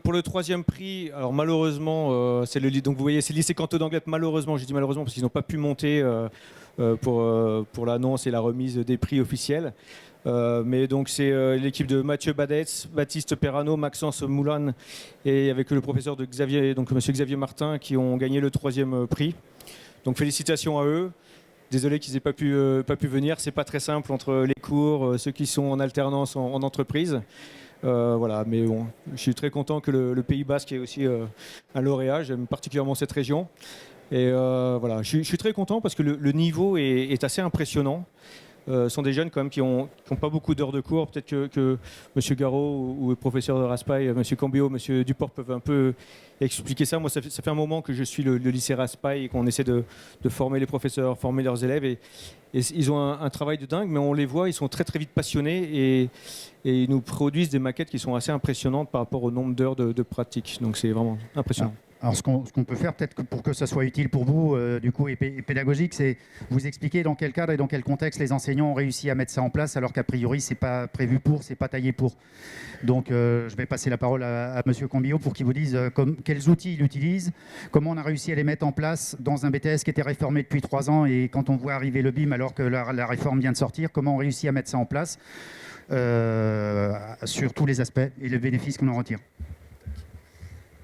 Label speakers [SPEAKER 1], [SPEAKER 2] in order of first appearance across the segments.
[SPEAKER 1] pour le troisième prix, alors malheureusement, donc vous voyez, c'est le lycée Canto d'Anglette. Malheureusement, j'ai dit malheureusement parce qu'ils n'ont pas pu monter pour l'annonce et la remise des prix officiels. Mais donc c'est l'équipe de Mathieu Badetz, Baptiste Perrano, Maxence Moulin et avec le professeur de Xavier, donc Monsieur Xavier Martin, qui ont gagné le troisième prix. Donc félicitations à eux. Désolé qu'ils n'aient pas pu venir. C'est pas très simple entre les cours, ceux qui sont en alternance en entreprise. Voilà, mais bon, je suis très content que le Pays Basque ait aussi un lauréat. J'aime particulièrement cette région. Et voilà, je suis très content parce que le niveau est assez impressionnant. Ce sont des jeunes quand même qui ont pas beaucoup d'heures de cours. Peut-être que M. Garot ou le professeur de Raspail, M. Cambio, M. Duport peuvent un peu expliquer ça. Moi, ça fait un moment que je suis le lycée Raspail et qu'on essaie de former les professeurs, former leurs élèves. Et ils ont un travail de dingue, mais on les voit, ils sont très très vite passionnés et ils nous produisent des maquettes qui sont assez impressionnantes par rapport au nombre d'heures de pratique. Donc c'est vraiment impressionnant.
[SPEAKER 2] Alors, ce qu'on peut faire, peut-être pour que ça soit utile pour vous, du coup, et pédagogique, c'est vous expliquer dans quel cadre et dans quel contexte les enseignants ont réussi à mettre ça en place, alors qu'a priori, c'est pas prévu pour, c'est pas taillé pour. Donc, je vais passer la parole à Monsieur Cambio pour qu'il vous dise quels outils il utilise, comment on a réussi à les mettre en place dans un BTS qui était réformé depuis 3 ans, et quand on voit arriver le BIM alors que la réforme vient de sortir, comment on réussit à mettre ça en place sur tous les aspects et les bénéfices qu'on en retire.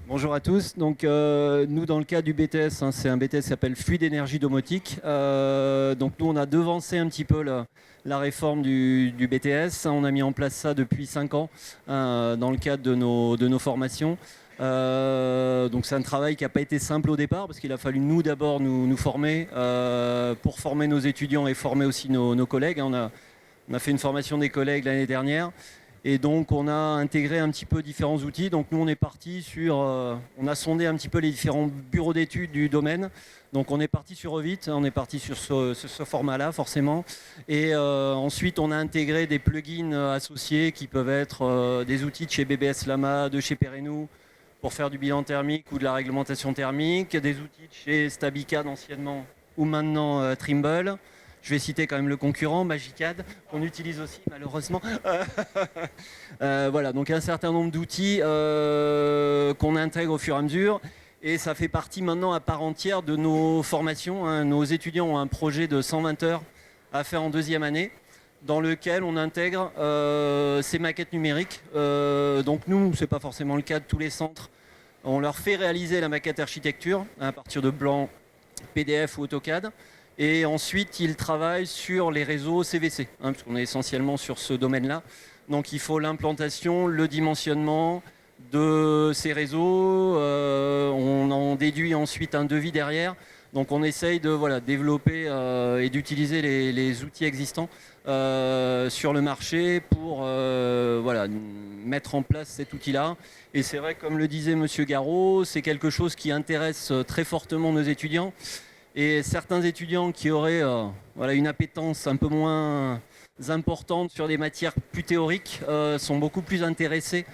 [SPEAKER 3] Bonjour à tous. Donc, nous, dans le cas du BTS, c'est un BTS qui s'appelle Fluide Énergie Domotique. Donc, nous, on a devancé un petit peu la réforme du BTS. On a mis en place ça depuis 5 ans dans le cadre de nos formations. Donc, c'est un travail qui n'a pas été simple au départ parce qu'il a fallu nous d'abord nous former pour former nos étudiants et former aussi nos collègues. On a fait une formation des collègues l'année dernière. Et donc, on a intégré un petit peu différents outils. Donc, nous, on est parti on a sondé un petit peu les différents bureaux d'études du domaine. Donc, on est parti sur Revit, on est parti sur ce format-là, forcément. Et ensuite, on a intégré des plugins associés qui peuvent être des outils de chez BBS Lama, de chez Perenou, pour faire du bilan thermique ou de la réglementation thermique, des outils de chez Stabicad anciennement ou maintenant Trimble. Je vais citer quand même le concurrent, Magicad, qu'on utilise aussi malheureusement. Voilà, donc un certain nombre d'outils qu'on intègre au fur et à mesure. Et ça fait partie maintenant à part entière de nos formations. Nos étudiants ont un projet de 120 heures à faire en 2e année, dans lequel on intègre ces maquettes numériques. Donc nous, ce n'est pas forcément le cas de tous les centres. On leur fait réaliser la maquette architecture à partir de plans PDF ou AutoCAD. Et ensuite, ils travaillent sur les réseaux CVC, parce qu'on est essentiellement sur ce domaine-là. Donc, il faut l'implantation, le dimensionnement de ces réseaux. On en déduit ensuite un devis derrière. Donc, on essaye de développer et d'utiliser les outils existants sur le marché pour mettre en place cet outil-là. Et c'est vrai, comme le disait M. Garot, c'est quelque chose qui intéresse très fortement nos étudiants. Et certains étudiants qui auraient une appétence un peu moins importante sur des matières plus théoriques sont beaucoup plus intéressés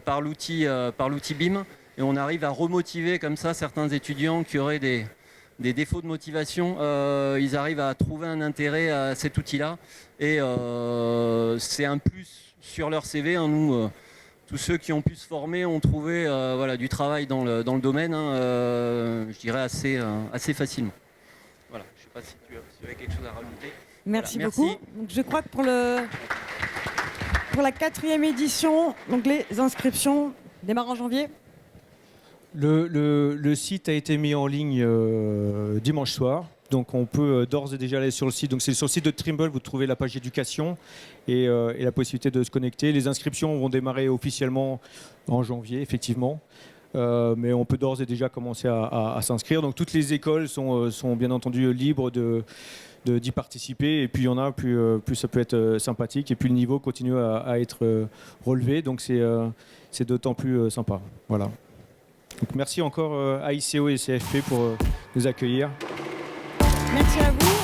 [SPEAKER 3] par l'outil BIM. Et on arrive à remotiver comme ça certains étudiants qui auraient des défauts de motivation. Ils arrivent à trouver un intérêt à cet outil-là. Et c'est un plus sur leur CV. Nous, tous ceux qui ont pu se former ont trouvé du travail dans le domaine, je dirais assez facilement. Voilà, je ne sais pas si tu avais quelque chose à rajouter.
[SPEAKER 4] Merci
[SPEAKER 3] voilà,
[SPEAKER 4] beaucoup. Donc, je crois que pour la 4e édition, donc les inscriptions démarrent en janvier.
[SPEAKER 1] Le site a été mis en ligne dimanche soir. Donc on peut d'ores et déjà aller sur le site. Donc c'est sur le site de Trimble, vous trouvez la page éducation et la possibilité de se connecter. Les inscriptions vont démarrer officiellement en janvier, effectivement. Mais on peut d'ores et déjà commencer à s'inscrire. Donc toutes les écoles sont bien entendu libres d'y participer. Et plus il y en a, plus ça peut être sympathique. Et puis le niveau continue à être relevé. Donc c'est d'autant plus sympa. Voilà. Donc merci encore à ICO et CFP pour nous accueillir.
[SPEAKER 4] Merci à vous.